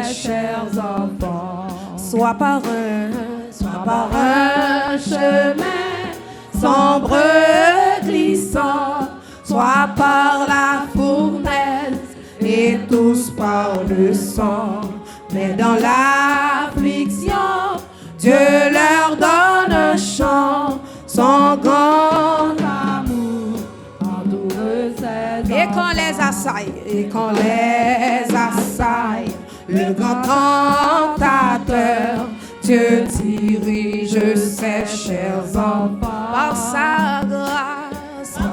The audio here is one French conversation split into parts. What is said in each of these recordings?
ses chers enfants. Soit par un chemin sombre glissant, soit par la fournaise et tous par le sang. Mais dans l'affliction, Dieu leur donne un chant, son grand amour entoure ses enfants. Et quand les assaille, le grand tentateur, Dieu dirige ses chers enfants. Par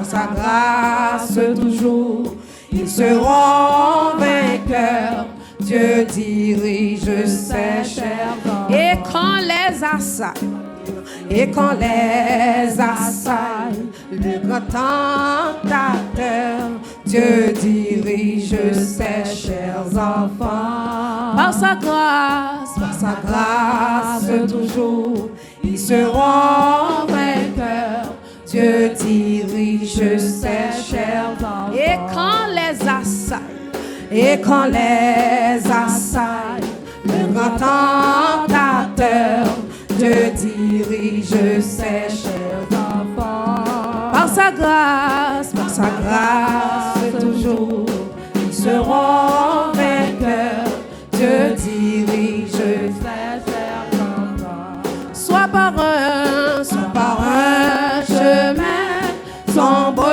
sa grâce toujours, ils seront vainqueurs. Dieu dirige ses chers enfants. Et quand les assaille, le grand tentateur, Dieu dirige ses chers enfants. Par sa grâce toujours, ils seront vainqueurs. Dieu dirige ses chers enfants. Et quand les assaille, le grand tentateur, Dieu dirige ses chers enfants. Par sa grâce toujours, ils seront vainqueurs. Dieu dirige ses chers enfants. Soit par un chemin sombre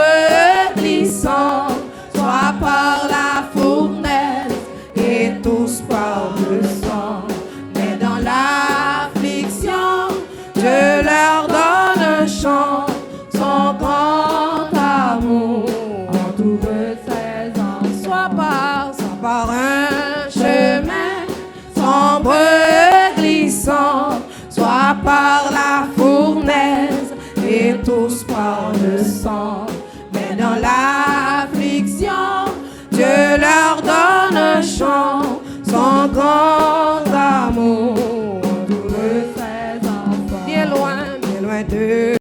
glissant, soit par la fournaise et tous par le sang. Mais dans l'affliction, Dieu leur donne un chant, son grand amour entoure ses enfants. Soit par un chemin sombre glissant, soit par la fournaise et tous par le sang. Mais dans l'affliction, Dieu leur donne un chant, son grand amour entoure ses enfants. Bien loin de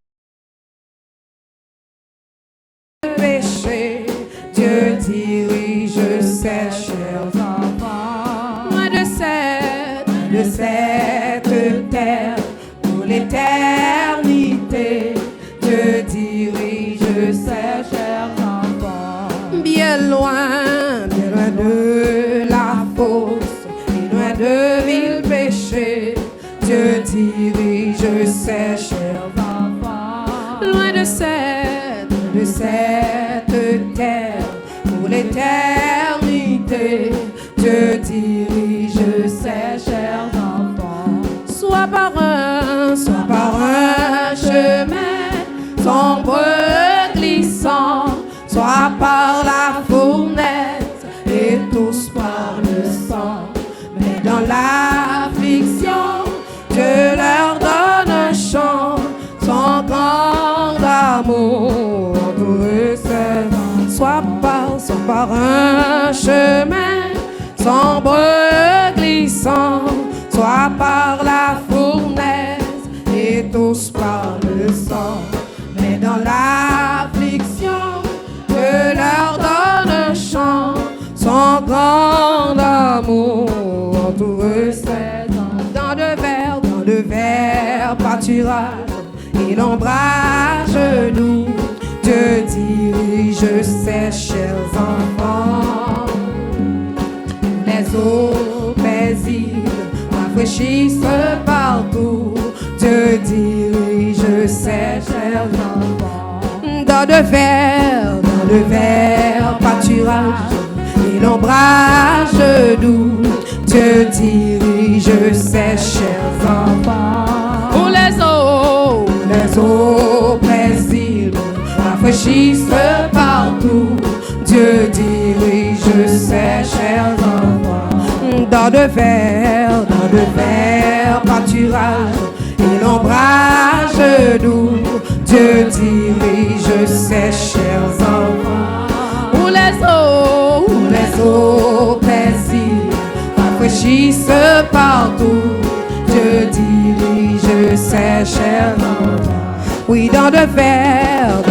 péché, Dieu dirige ses chers enfants. Loin de cette terre, pour l'éternité, Dieu dirige ses chers enfants. Bien loin de la fosse, et loin de mille péchés, Dieu dirige ses chers enfants. Loin de cette terre, pour l'éternité, Dieu dirige ses chers enfants. Soit par un chemin sombre glissant, soit par la fournaise et tous par le sang. Mais dans l'affliction, Dieu leur donne un chant, son grand amour entoure ses enfants. Soit par un chemin sombre glissant, soit par la fournaise et tous par le sang. Mais dans l'affliction, Dieu leur donne un chant, son grand amour entoure ses enfants. Dans le vert pâturage et l'ombrage doux, Dieu dirige ses chers enfants. Les eaux paisibles rafraîchissent partout, Dieu dirige ses chers enfants. Dans le vert pâturage et l'ombrage doux, Dieu dirige ses chers enfants. Pour les eaux paisibles rafraîchissent partout, Dieu dirige ses chers enfants. Dans le vert pâturage et l'ombrage doux, Dieu dirige ses chers enfants. Où les eaux paisibles rafraîchissent partout, Dieu dirige ses chers enfants. Oui, dans le vert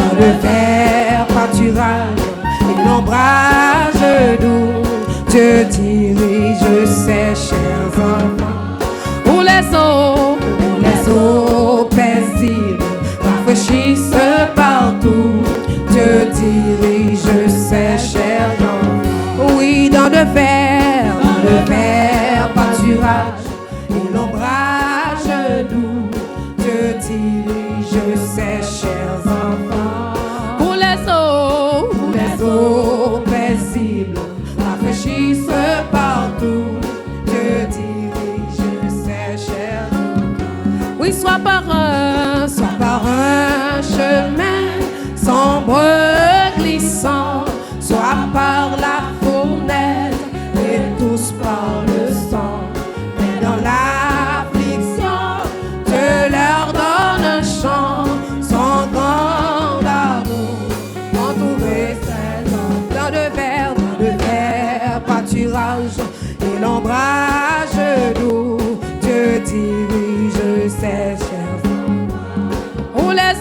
pâturage et l'ombrage doux, Dieu dirige ses chers enfants. Où les eaux paisibles rafraîchissent partout. Dieu dirige ses chers enfants. Oui, dans le vert pâturage et l'ombrage doux. Dieu dirige ses chers enfants. Où les eaux paisibles rafraîchissent partout. Dieu dirige ses chers enfants. Oui, soit par un chemin sombre glissant, soit par la fournaise et tous par le sang. Mais dans l'affliction, Dieu leur donne un chant, son grand amour, entouré dans le vert pâturage et l'ombrage doux. Dieu dirige ses chers enfants. Où les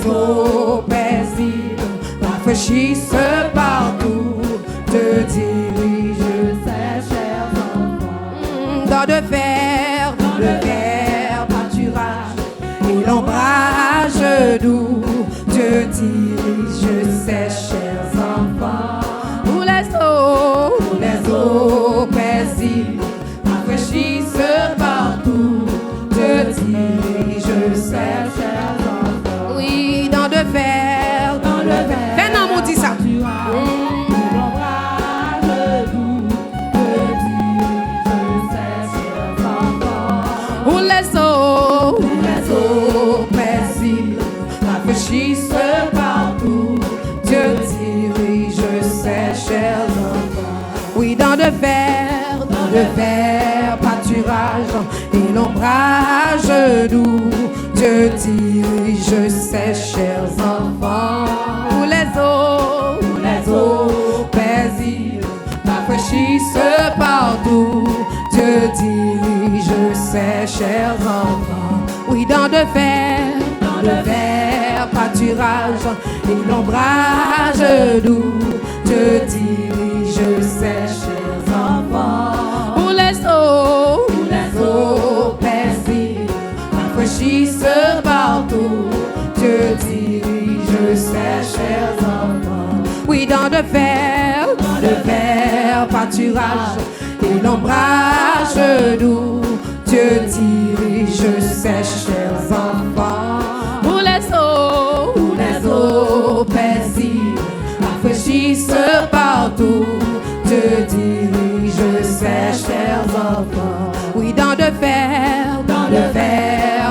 eaux paisibles rafraîchissent partout. Dieu dirige ses chers enfants. Dans le vert pâturage et l'ombrage doux. Dieu dirige ses chers enfants. Où les eaux paisibles rafraîchissent partout. Dieu dirige ses chers enfants. Oui, dans le vert. Fais non, mon dit ça. Où les eaux paisibles rafraîchissent partout. Dieu dirige ses chers enfants. Oui, dans le vert pâturage et l'ombrage doux. Dieu dirige ses chers enfants. Où les eaux paisibles rafraîchissent partout. Dieu dirige ses chers enfants. Oui, dans le vert pâturage et l'ombrage doux. Dieu dirige ses chers enfants. Où les eaux paisibles rafraîchissent partout. Dieu dirige ses chers enfants. Oui, dans le vert pâturage et l'ombrage doux. Dieu dirige ses chers enfants. Où les eaux paisibles rafraîchissent partout. Dieu dirige ses chers enfants. Oui, dans le vert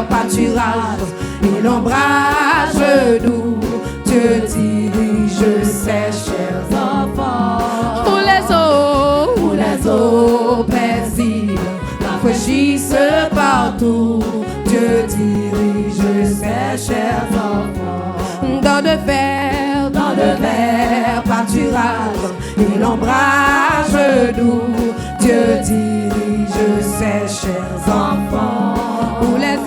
pâturage et l'ombrage doux. Dieu dirige ses chers enfants. Où les eaux paisibles rafraîchissent partout. Dieu dirige ses chers enfants. Dans le vert pâturage et l'ombrage doux. Dieu dirige ses chers enfants. Où les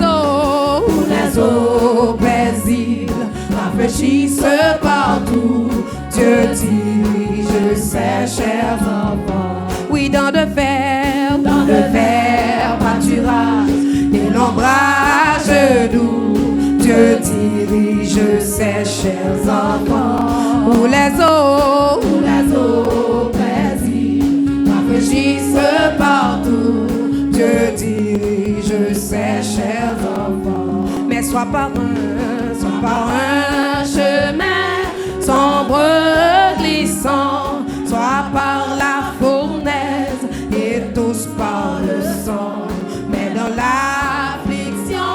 eaux paisibles rafraîchissent partout. Dieu dirige ses chers enfants. Oui, dans le vert pâturage et l'ombrage doux. Dieu dirige ses chers enfants. Où les eaux paisibles rafraîchissent partout. Dieu dirige ses chers enfants. Mais soit par un chemin sombre glissant, soit par la fournaise et tous par le sang. Mais dans l'affliction,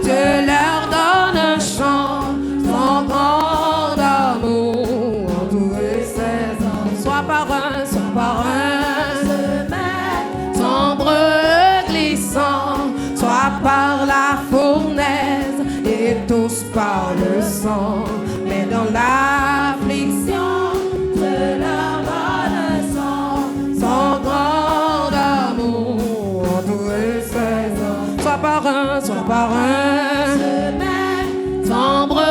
Dieu leur donne un chant, son grand amour entouré ses enfants. Soit par un chemin sombre glissant, soit par la fournaise et tous par le sang. Mais dans l'affliction, Dieu leur donne un chant, son grand amour entouré ses enfants. Soit par un chemin sombre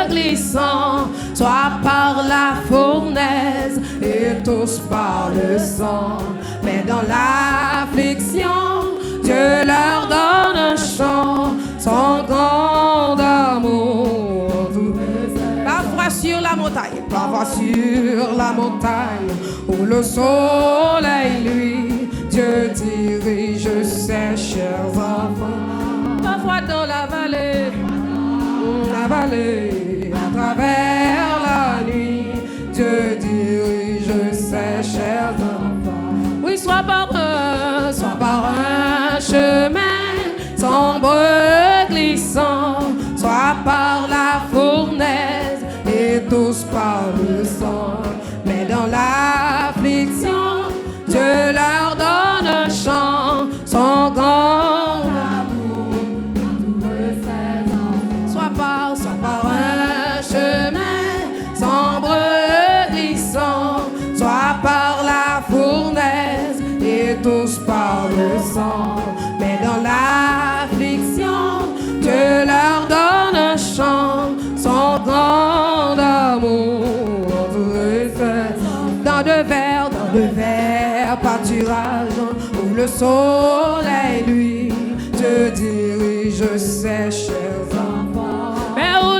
glissant, soit par la fournaise et tous tous par le sang. Mais dans l'affliction, Dieu leur donne un chant, son grand amour. Parfois sur la montagne, parfois sur la montagne, où le soleil, lui, Dieu dirige ses chers enfants. Parfois dans la vallée, à travers la nuit, Dieu dirige ses chers enfants. Oui, soit par un chemin sombre glissant, soit par la fournaise et tous par le sang. Mais dans l'affliction, Dieu leur donne un chant, son grand amour. Soit par un chemin sombre glissant, soit par la fournaise et tous par le sang. Mais dans l'affliction, Dieu leur donne un chant, son grand amour. Dans de verts pâturages, où le soleil, lui, Dieu dirige ses chers enfants. Mais où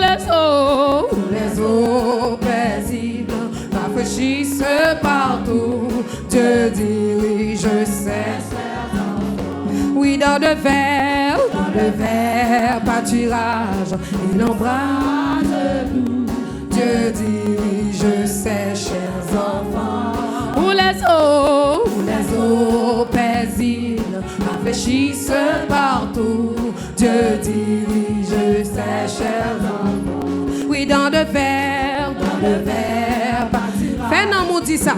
les eaux paisibles rafraîchissent partout, Dieu dirige ses chers enfants. Oui, dans de verts pâturages, il embrasse nous, Dieu dirige ses chers enfants. Où les eaux paisibles rafraîchissent partout, Dieu dirige ses chers enfants. Oui, dans de verts pâturages, fais non, nous dit ça.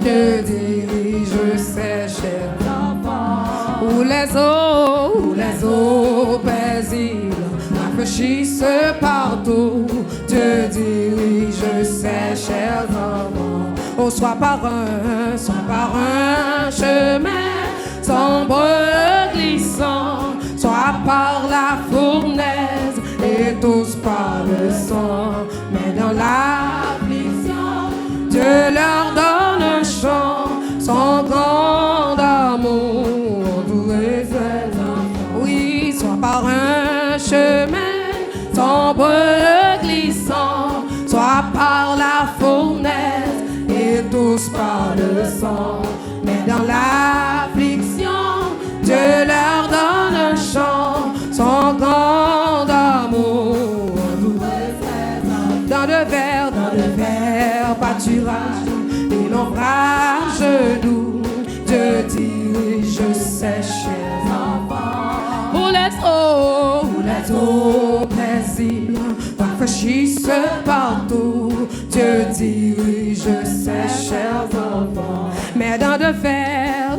Dieu dirige ses chers enfants. Où les eaux paisibles rafraîchissent partout, Dieu dirige ses chers enfants. Oh, soit par un chemin sombre glissant, soit par la fournaise et tous par le sang. Mais dans l'affliction, Dieu leur donne un chant, son grand amour. Oui, soit par un chemin sombre glissant, soit par la fournaise et tous par le sang. Mais dans l'affliction, Dieu leur donne un chant, son grand amour. Dans de verts pâturages et l'ombrage doux, Dieu dirige ses chers enfants. Où les eaux paisibles rafraîchissent partout, Dieu dirige ses chers enfants. Mais dans de verts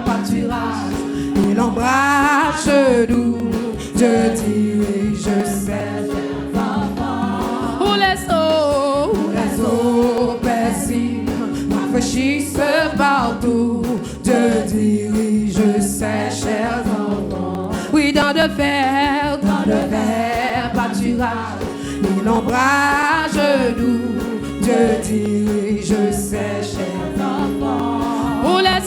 pâturages et l'ombrage doux, Dieu dirige ses chers enfants. Où les eaux paisibles rafraîchissent partout, Dieu dirige ses chers enfants. Oui, dans de verts pâturages et l'ombrage doux, Dieu dirige ses chers enfants. Où les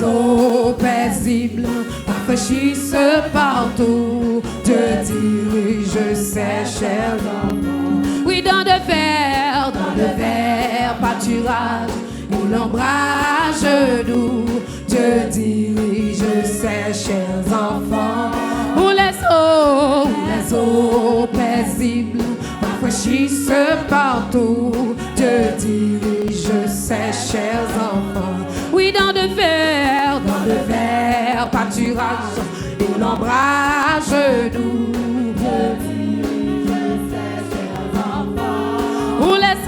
eaux paisibles rafraîchissent partout, Dieu dirige ses chers enfants. Oui, dans de verts pâturages et l'ombrage doux, Dieu dirige ses chers enfants. Où les eaux paisibles rafraîchissent partout, Dieu dirige ses chers enfants. Oui, dans de verts pâturages et l'ombrage doux, Dieu dirige ses chers enfants. Où les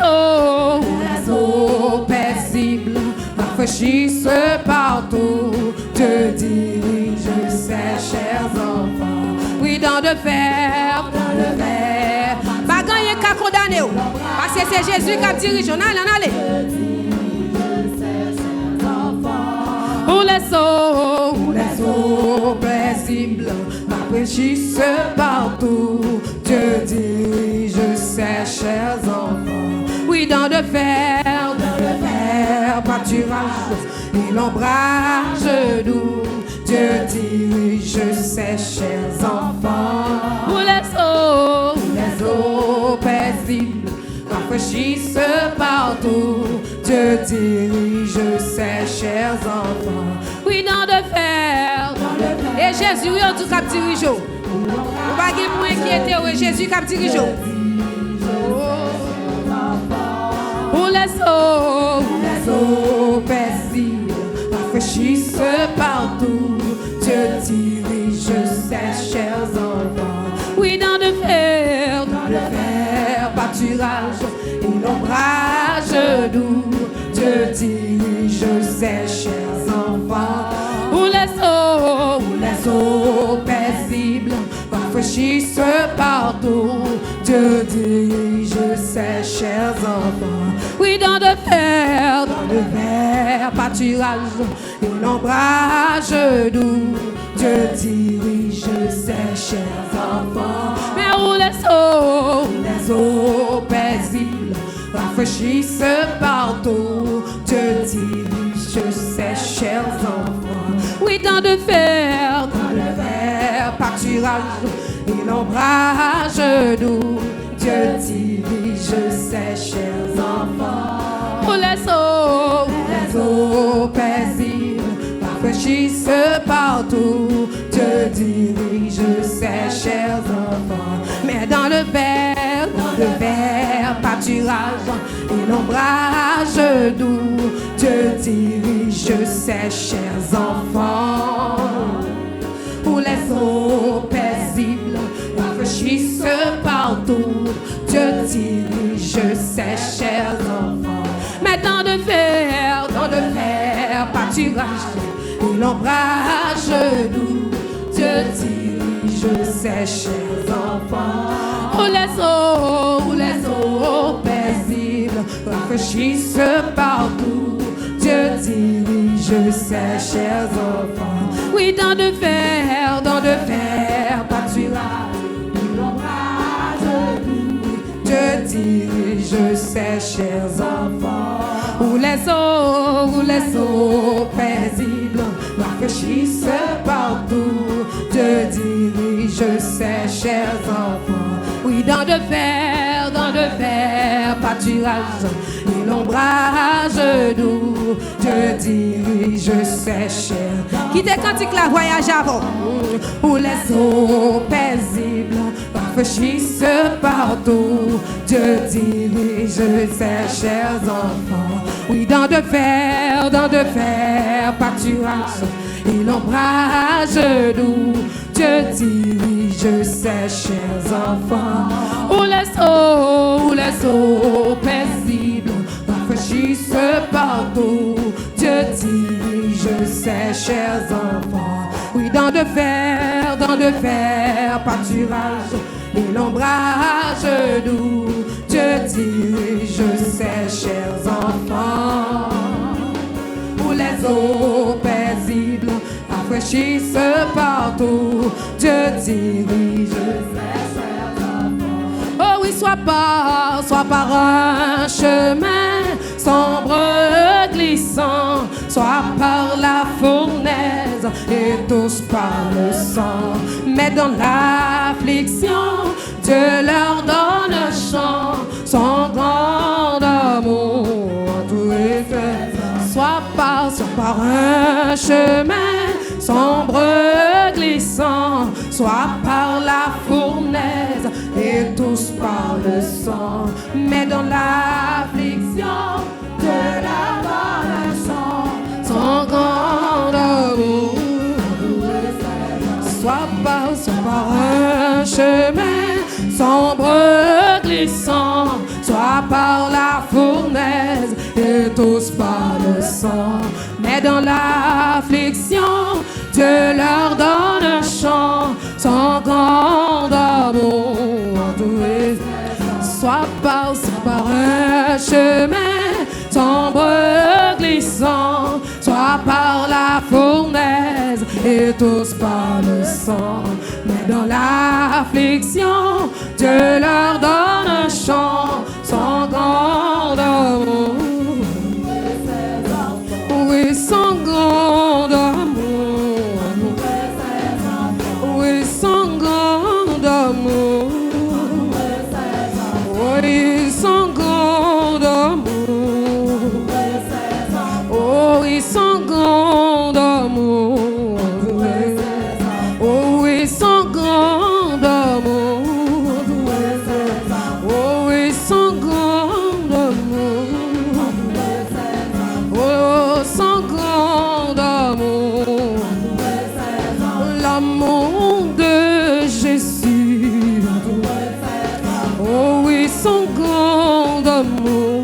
eaux paisibles rafraîchissent partout, Dieu dirige ses chers enfants. Oui, dans de verts pas gagner qu'à condamner, parce que c'est Jésus qui dirige. On allez. Où les eaux paisibles rafraîchissent partout, Dieu dirige ses chers enfants. Oui, dans le fer, pâturage et l'ombrage doux. Dieu dirige ses chers enfants. Où les eaux paisibles rafraîchissent partout. Dieu dirige ses chers enfants. Oui, dans le fer. Et Jésus, oui, en tout cas, dirige. Vous ne pouvez pas vous inquiéter, oui, Jésus qui dirige. Pour les eaux paisibles rafraîchissent partout. Dieu dirige ses chers enfants. Oui, dans le fer, pâturage et l'ombrage doux. Dieu dirige ses chers enfants. Où les eaux paisibles rafraîchissent partout. Dieu dirige ses chers enfants. Oui, dans le fer, pâturage et l'ombrage doux. Dieu dirige ses chers enfants. Mais où les eaux paisibles rafraîchissent partout. Dieu dirige ses chers enfants. Oui, dans le fer, pâturage et l'ombrage doux. Dieu dirige ses chers enfants. Pour les eaux paisibles rafraîchissent partout. Dieu dirige ses chers enfants. Mais dans le ver, pâturage et l'ombrage doux. Dieu dirige ses chers enfants. Où les eaux paisibles rafraîchissent partout. Dieu dirige ses chers enfants. Mais dans le fer, pâturage et l'ombrage doux. Dieu dirige ses chers enfants. Où les eaux paisibles rafraîchissent partout. Dieu dirige ses chers enfants. Oui, dans le fer, pâturage et l'ombrage doux. Dieu dirige ses chers enfants. Où les eaux paisibles rafraîchissent partout. Dieu dirige ses chers enfants. Oui, dans le fer, pâturage et l'ombrage doux. Dieu dirige ses chers. Qui te cantique la voyage avant. Où les eaux paisibles rafraîchissent partout. Dieu dirige ses chers enfants. Oui, dans le fer, pâturage et l'ombrage doux. Dieu dirige ses chers enfants. Où les eaux paisibles rafraîchissent partout. Dieu dirige ses chers enfants. Oui, dans le fer, pâturage et l'ombrage doux. Dieu dirige ses chers enfants. Où les eaux paisibles rafraîchissent partout. Dieu dirige ses chers enfants. Oh oui, soit par un chemin sombre glissant, soit par la fournaise et tous par le sang. Mais dans l'affliction, Dieu leur donne un chant, son grand amour tout est fait. Soit par un chemin sombre glissant, soit par la fournaise et tous par le sang. Mais dans l'affliction, Dieu leur donne un chant, son grand amour. Soit par un chemin sombre glissant, soit par la fournaise et tous par le sang. Mais dans l'affliction, Dieu leur donne un chant, son grand amour. Soit par un chemin sombre glissant, soit par la fournaise et tous par le sang. Mais dans l'affliction, Dieu leur donne un chant, son grand son grand amour, l'amour de Jésus. Oh oui, son grand amour.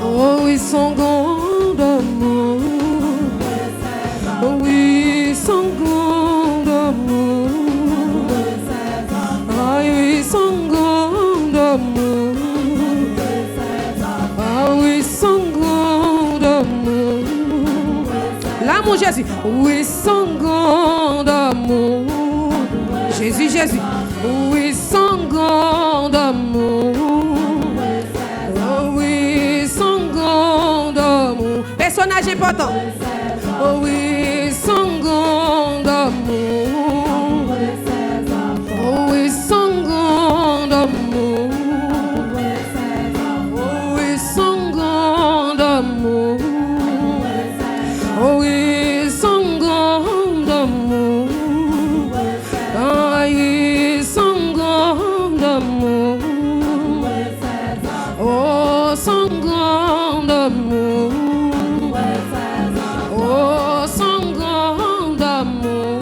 Oh oui, son grand amour. Oh oui, son grand amour. Ah oui, son grand amour. Ah oui, son grand amour. L'amour Jésus. Oui, son grand amour. Jésus, Jésus. Oui, son grand amour. Oh oui, son grand amour. Personnage important. Oh oui, son grand amour. Oh oui, son grand amour. Oh oui, son grand amour. Oh oui, son grand amour. Ah oui, son grand amour. Oh, son grand amour. Oh, son grand amour.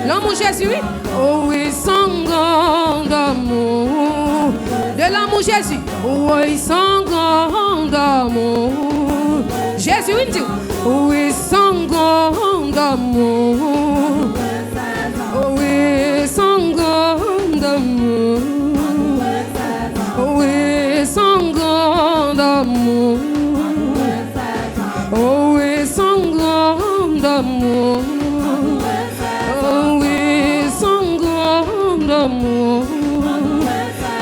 L'amour Jésus, oui. Oh oui, son grand amour. De l'amour Jésus. Oui, son grand amour. Jésus, il dit. Oui, son grand amour. Oui, son grand amour. Oui, son grand amour. Oh oui, son grand amour. Oh oui, son grand amour.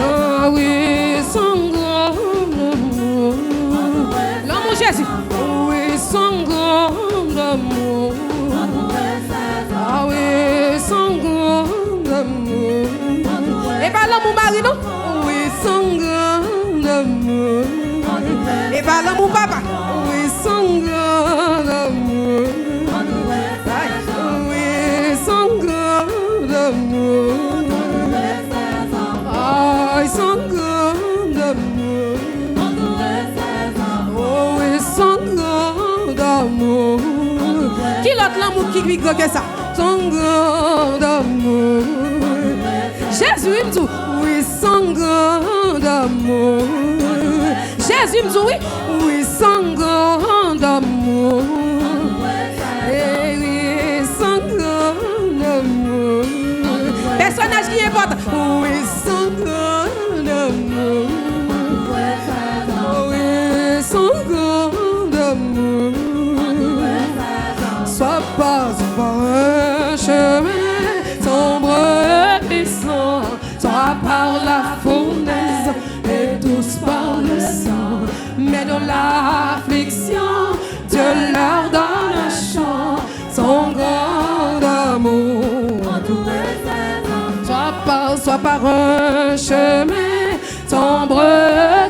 Oh oui, son grand amour. L'amour Jésus. Oh oui, son grand amour. Ah oui, son grand amour. Et pas l'amour mari, non? Oui, son grand amour. Et pas l'amour papa. Oui, son grand amour. Oui, son grand amour. Ah, son grand amour. Oh oui, son grand amour. Qui l'autre l'amour qui lui que ça? Son grand amour. Jésus me dit, oui, son grand amour. Jésus me dit, oui, oui, son grand amour. Eh oui, son grand amour. Personnage qui est important. Oui, son grand amour. Oui, son grand amour. Sois pas par un chemin sombre et glissant, soit par la fournaise et tous par le sang. Mais dans l'affliction, Dieu leur donne un chant, son grand amour. Soit par un chemin sombre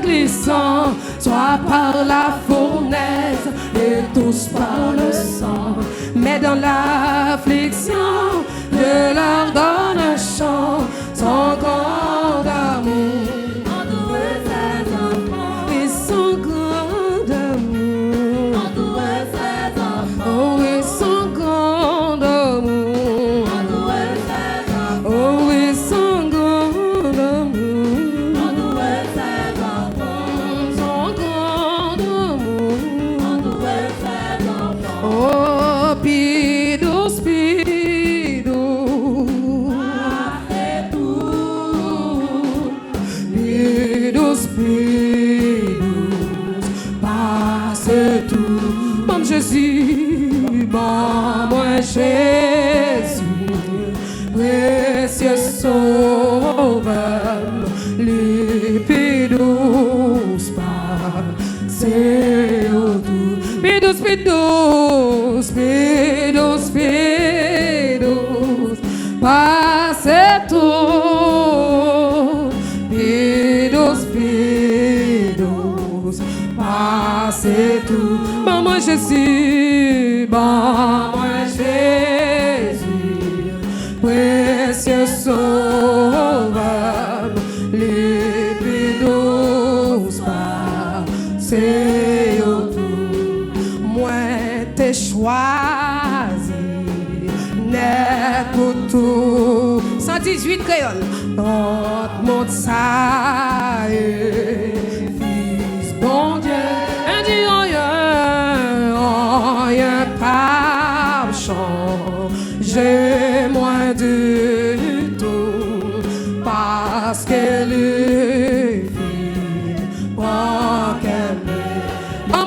glissant, soit par la fournaise et tous par le sang. Mais dans l'affliction, Dieu leur donne un chant, son grand amour. Et son grand amour. Oh oui, son grand amour. Oh oui, son grand amour. Son grand amour. Oh, pidos, pidos. Pidos, pidos. Passe tout. Bon Jésus, bon Jésus, précieux sauveur, les pédos passez autour. Pédos, pédos, pédos, pédos, passez tout. Pédos, pédos, passez tout. Maman Jésus, maman Jésus, précieux sauveur, les pédos passez. c'est tout. Moi t'ai choisi, n'est pour tout. 118 créole. Entre mon ça fils bon Dieu, un Dieu rien pas changer moins du tout, parce que le fils prend qu'elle prend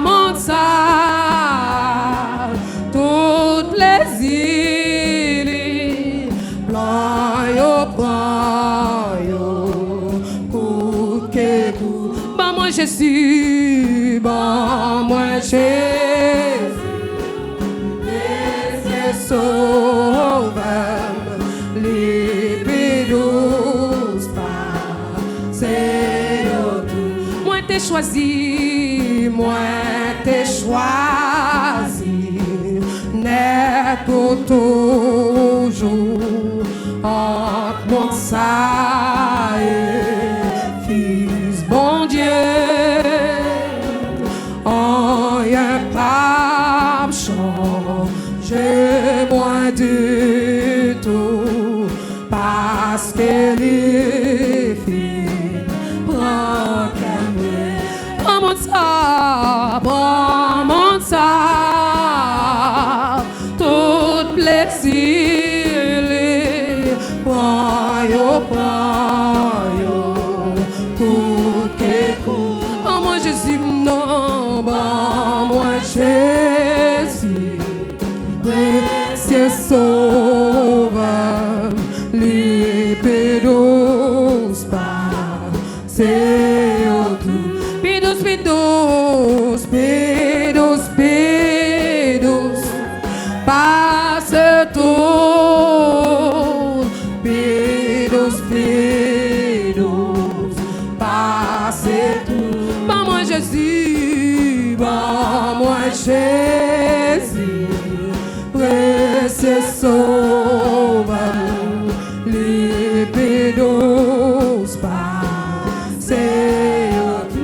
mon ça, tout plaisir, plan yo, coûte que coûte. Bon moi Jésus, bon moi Jésus, c'est sauveur, l'épée douce pas, c'est tout. Moi t'ai choisi, n'est pour toujours, entre mon ça fils bon Dieu, rien pas changer moins du tout, parce que les filles prend mon ça, tout plaisir, prends yo, tout que coûte. Oh moi Jésus, non, bon moi Jésus, précieux sauveur, l'épée douce pas, c'est tout. Pédos, passe tout. Pédos, passe tout. Bon moi Jésus, précieux sauveur, l'épée douce passe.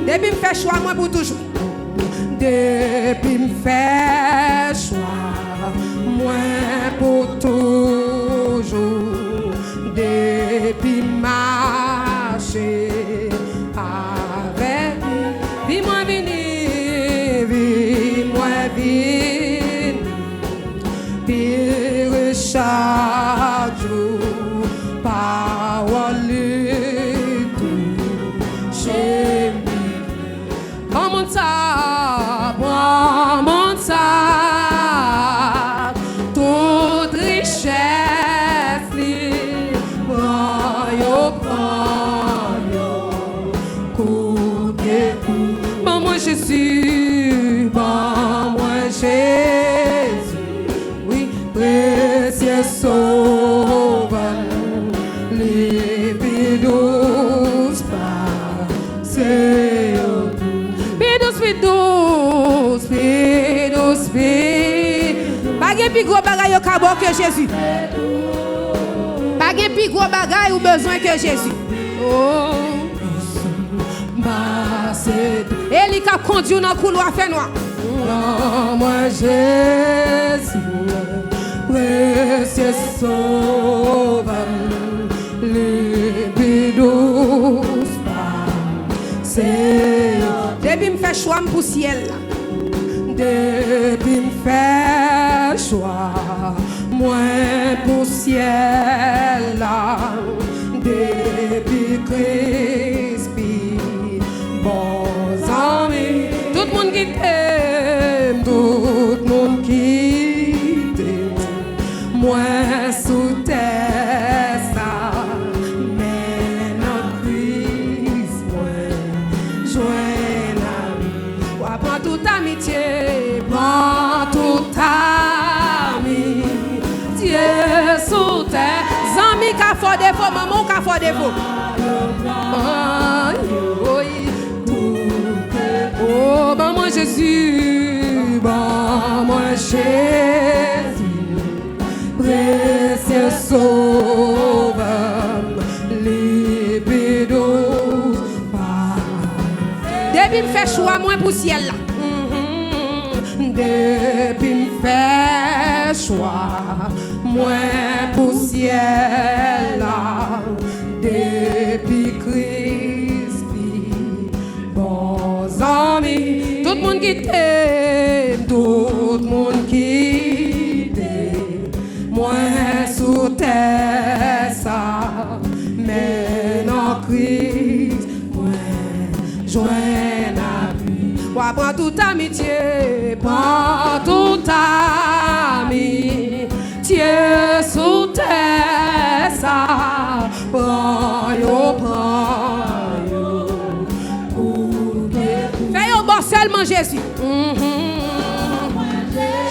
Depuis me fait choix moi pour toujours. Depuis me fait choix moi pour toujours. Depuis marcher avec lui. Vis-moi venir, puis chaque jour, parole toucher. On monte ça, toute richesse, prends yo, coûte que coûte. Bon moi Jésus, oui, précieux sauveur, l'épée douce pas, c'est Pédos. Pas de plus gros bagaille au cabot que Jésus. Pas de plus gros bagaille ou besoin que Jésus. Oh, et il a conduit dans le couloir fait noir. Oh, moi Jésus, précieux sauveur, l'épée douce pas, c'est. Depuis me fait choix pour ciel là. Depuis me fait choix moi pour ciel là. Depuis Christ bons amis. Tout le monde qui t'aime, tout le monde qui t'aime. Moi sous terre ça. Mais notre Christ moi joint la vie. Prends toute amitié, prends toute amitié sous terre. Zami qu'a fait défaut, maman qu'a fait défaut. Oh, ben moi Jésus, ben moi Jésus, précieux sauveur, l'épée douce, Depuis me fait choix moins pour ciel là. Depuis me fait choix moins pour ciel là. Depuis Christ, bons amis, tout le monde qui t'aime, tout le monde qui t'aime, moi sous terre ça, mais non Christ, moi joins la vie. Moi prends toute amitié, prends toute amitié sous terre ça, prends yo. Fais yo bon seulement Jésus.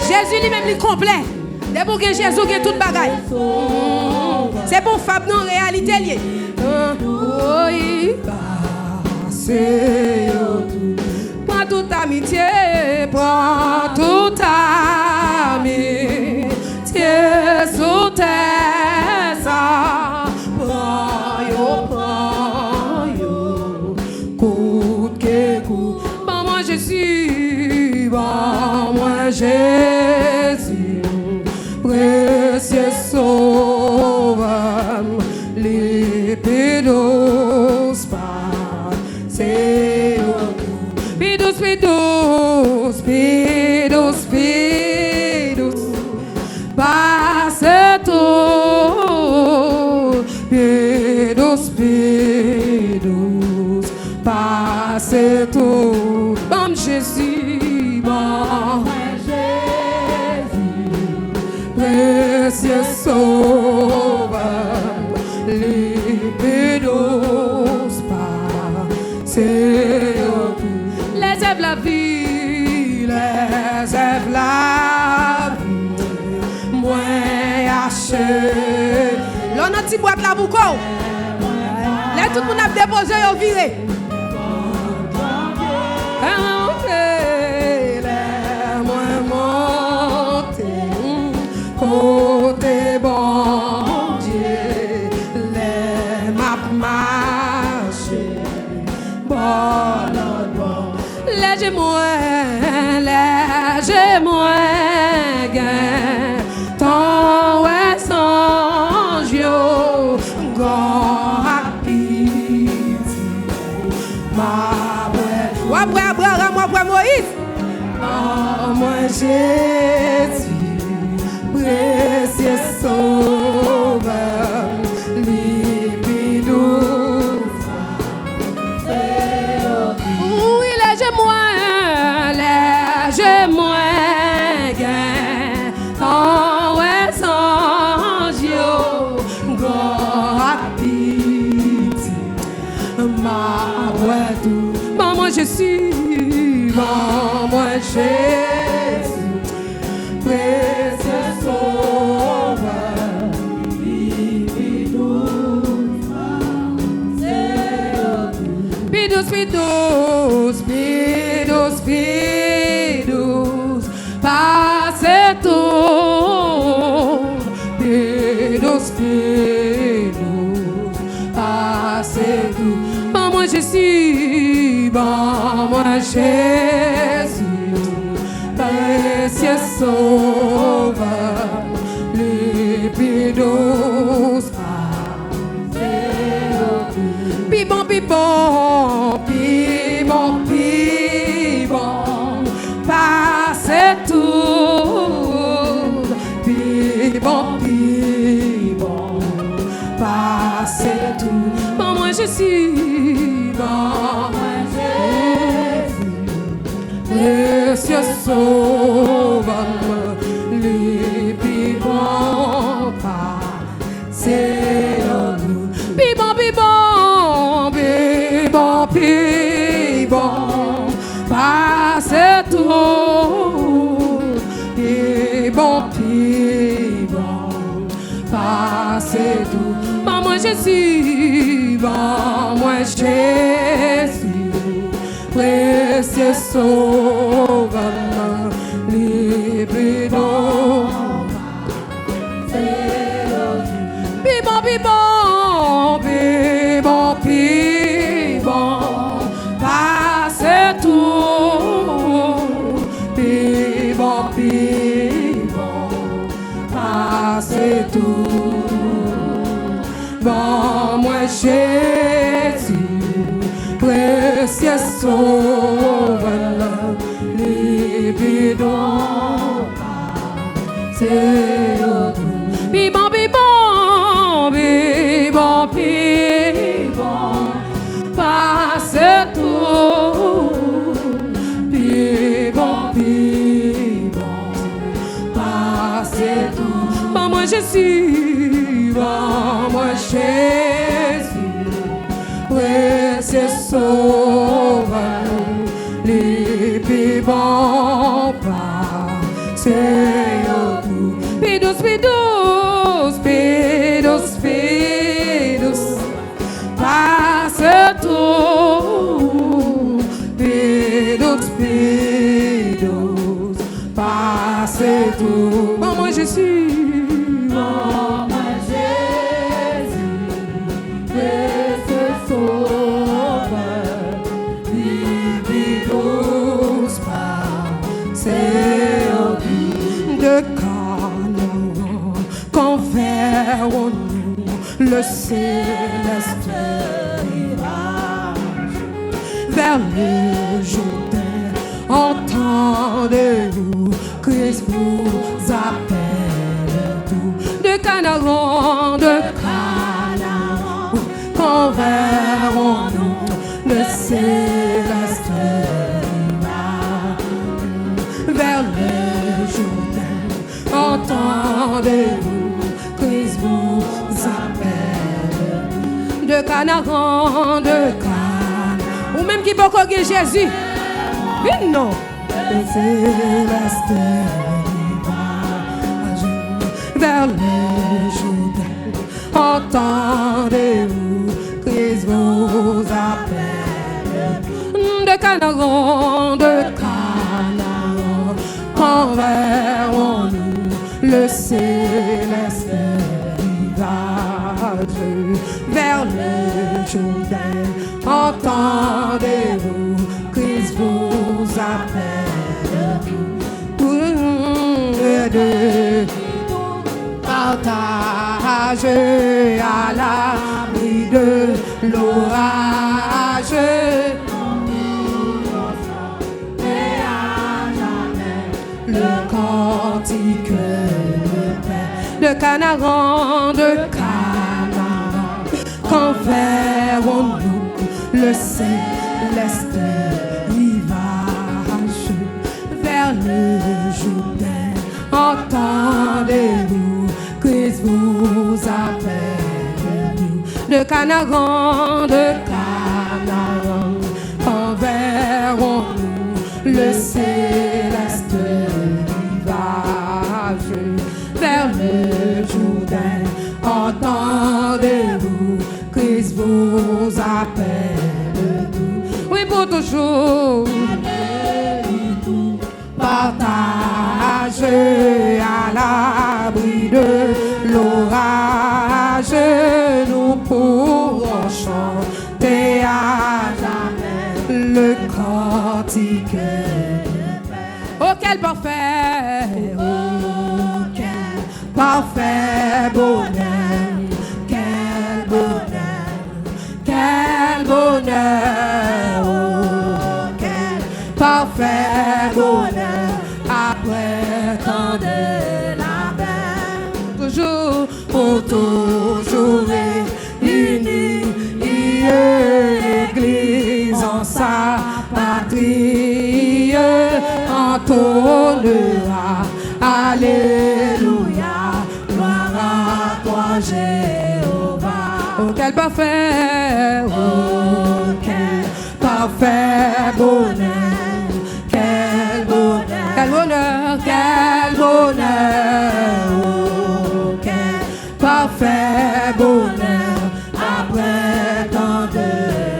Jésus lui-même lui complet. C'est pour que Jésus ait toute bagaille. C'est pour Fab non réalité liée. Oui, c'est prends toute amitié, prends toute amitié sous terre ça. Prends yo, coûte que coûte. Bon moi Jésus, bon moi Jésus, précieux sauveur, l'épée d'os pas, c'est Pidus, pidus, pidus, pidus, passe tout. Pidus, pidus, passe tout. Bon Jésus, bon Jésus, précieux sauveur, libidus, passe tout. Les œuvres la vie, les œuvres la vie, moi haché. L'on a petit boîte la bouco. Là tout le monde a déposé au viré. Côté bon Dieu, les map marché. Bon. Léger moins, gain, ton ouais songe yo, grand rapide, ma moi Moïse, oh moi Jésus, précieux sauveur, libidou. Oui, léger moins, gain, ton ouais songe yo, grand rapide, ma ouais tout. Bon moi je suis, bon moi Jésus, précieux sauveur, libidou. Pidus, pidus, pidus, pidus, passe tout. Pidus, pidus, passe tout. Bon moi Jésus, bon moi Jésus, précieux sauveur, libidus, pibon, pibon, pibon, pibon, passe tout. Pibon, pibon, passe tout. Bon moi je suis, bon moi Jésus, précieux sauveur, les pibons, passe tout. Pibon, pibon, pibon, pibon, passe tout. Pibon, pibon, passe tout. Bon moi Jésus, bon moi Jésus, précieux sauveur, libidon. Pibon, pibon, pibon, pibon, passe sauveur, libidon, c'est tout. Bibon, bibon, bibon, bibon, passe tout. Bibon, bibon, passe tout. Bon, moi Jésus, bon, moi Jésus, précieux sauveur, les bibons, passe tout. Pidous, pidous, pidous, pidous, passe tout. Pidous, pidous, passe tout. Bon, moi Jésus, bon, moi Jésus, précieux sauveur, pidous, passe de Canaan, converons-nous le céleste rivage vers le Jourdain. Entendez-vous, Christ vous appelle tout. De Canaan, converons-nous le céleste rivage vers le Jourdain. Entendez-vous, Christ vous appelle. De Canaan, ou même qui peut connaître Jésus. Oui, non. Le céleste rivage vers le Jourdain. Entendez-vous, Christ vous appelle. De Canaan, converons-nous le céleste rivage vers le Jourdain. Entendez-vous, Christ vous appelle. De partager à l'abri de l'orage. Le cantique de paix de Canaan, converons-nous le céleste rivage vers le Jourdain. Entendez-vous, Christ vous appelle. De Canaan, converons-nous le céleste rivage vers le Jourdain. Entendez-vous, Christ vous appelle. Oui, pour toujours. Partagez à l'abri de l'orage. Nous pourrons chanter à jamais le cantique de paix. Oh, quel parfait! Oh, quel parfait bonheur! Quel bonheur! Quel bonheur! Oh, quel parfait bonheur! Après tant de labeur, toujours, pour toujours unis, Église en sa patrie, entonnera, Alléluia, gloire à toi Jéhovah. Oh, quel parfait, oh, quel parfait bonheur, quel bonheur, quel bonheur, quel bonheur, oh, quel parfait bonheur, après tant de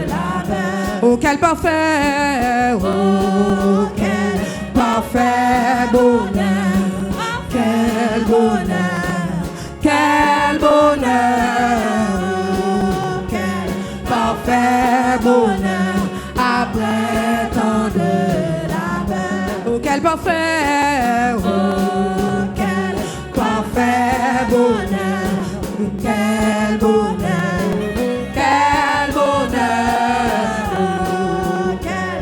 labeur. Oh, quel parfait, oh, quel parfait bonheur, quel bonheur, quel bonheur, oh, quel parfait bonheur, après tant de labeur. Oh, quel parfait, oh, quel parfait bonheur, quel bonheur, quel bonheur, oh, quel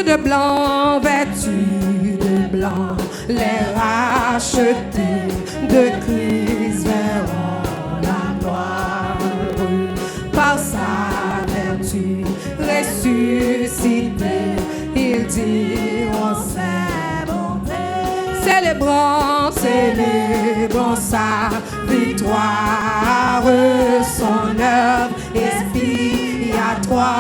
vêtus de blanc, vêtus de blanc, les rachetés de Christ verront la gloire. Par sa vertu ressuscité, ils diront ses bontés. Célébrons, célébrons sa victoire, son œuvre expiatoire.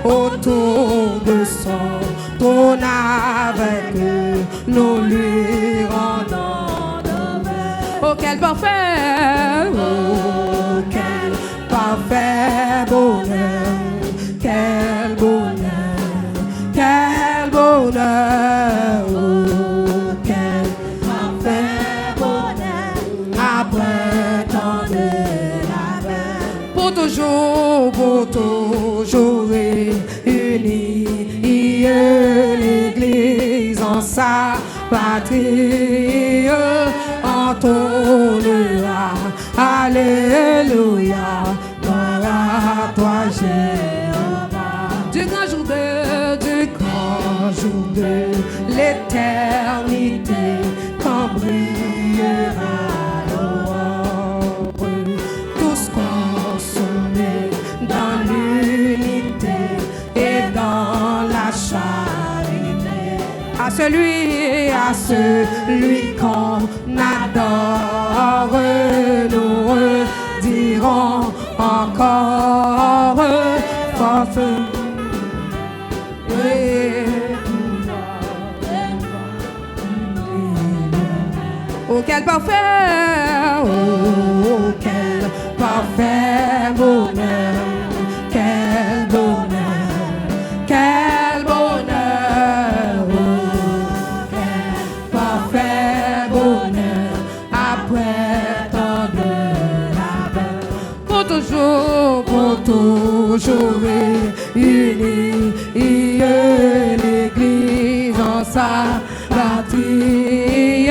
Autour de son trône avec eux, nous lui rendons d'honneur. Oh, quel parfait, oh, quel parfait bonheur, quel bonheur, quel bonheur, oh, quel parfait bonheur, après tant de labeur, pour toujours unis, l'Église en sa patrie entonera, alléluia, gloire à toi Jéhovah. Du grand jour de l'éternité, quand brillera l'aurore, tous consommés dans l'unité et dans la charité. À celui qu'on adore, nous dirons encore force. Oh, quel parfait, oh, quel parfait bonheur, quel bonheur, quel bonheur, oh, quel parfait bonheur, après tant de labeur, pour toujours unis, l'Église en sa patrie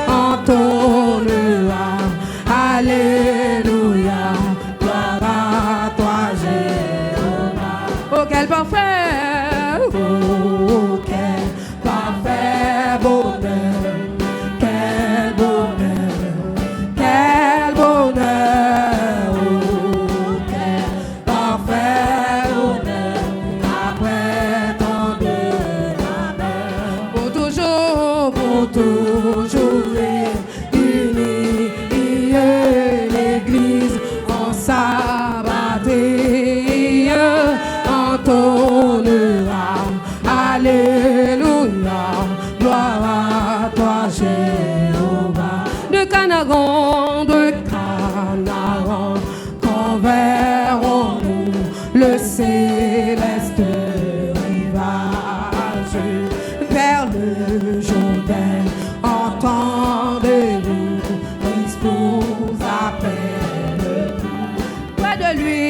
entonera, alléluia, gloire à toi Jéhovah. Oh, quel parfait, oh, quel parfait bonheur, quel bonheur, quel bonheur, oh, quel parfait bonheur, après tant de labeur, pour toujours unis, l'Église en sa patrie entonera, alléluia, gloire à toi Jéhovah. De Canaran, converrons-nous le céleste rivage vers le Jourdain. Entendez-vous, Christ nous appelle. Près de lui,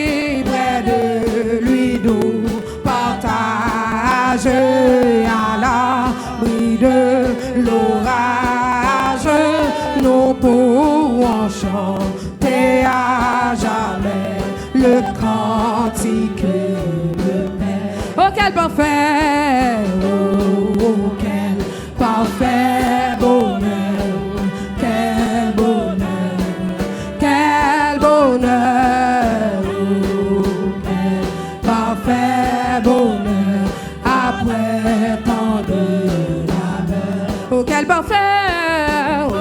nous partage à l'abri de l'orage. Nous pourrons chanter à jamais le cantique de paix. Oh, quel parfait, oh, quel parfait bonheur, quel bonheur, quel bonheur, oh, quel parfait bonheur, après tant de labeur. Oh, quel parfait, oh,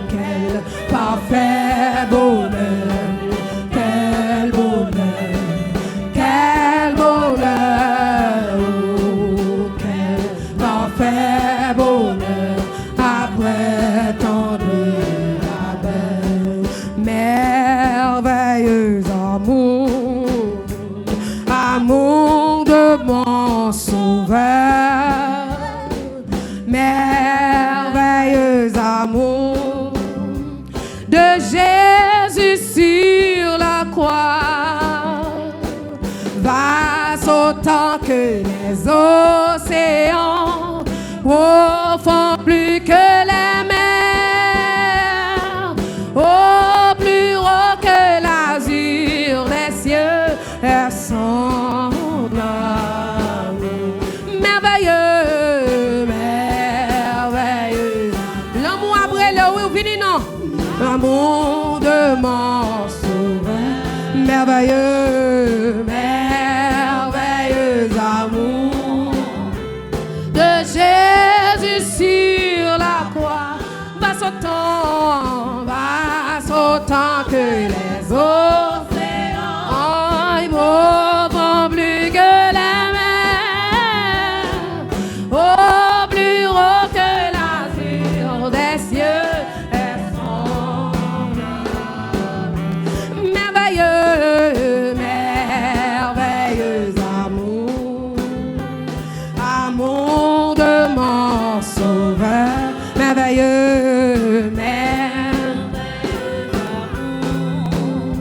quel parfait bonheur, quel bonheur, quel bonheur, oh, quel parfait bonheur, après tant de labeur. Merveilleux amour, amour de mon sauveur, merveilleux amour de Jésus sur la croix, vaste autant que les océans, profond plus que les mers, au plus haut que l'azur des cieux, est son amour. fini non. Amour de mon sauveur, merveilleux, merveilleux amour de Jésus sur la croix, va sautant que les océans, profond plus que la mer, au plus haut que l'azur des cieux est son merveilleux, merveilleux amour, amour de mon sauveur, merveilleux, merveilleux amour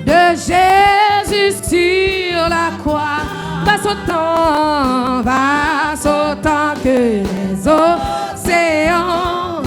de Jésus sur la croix, va sautant que les océans.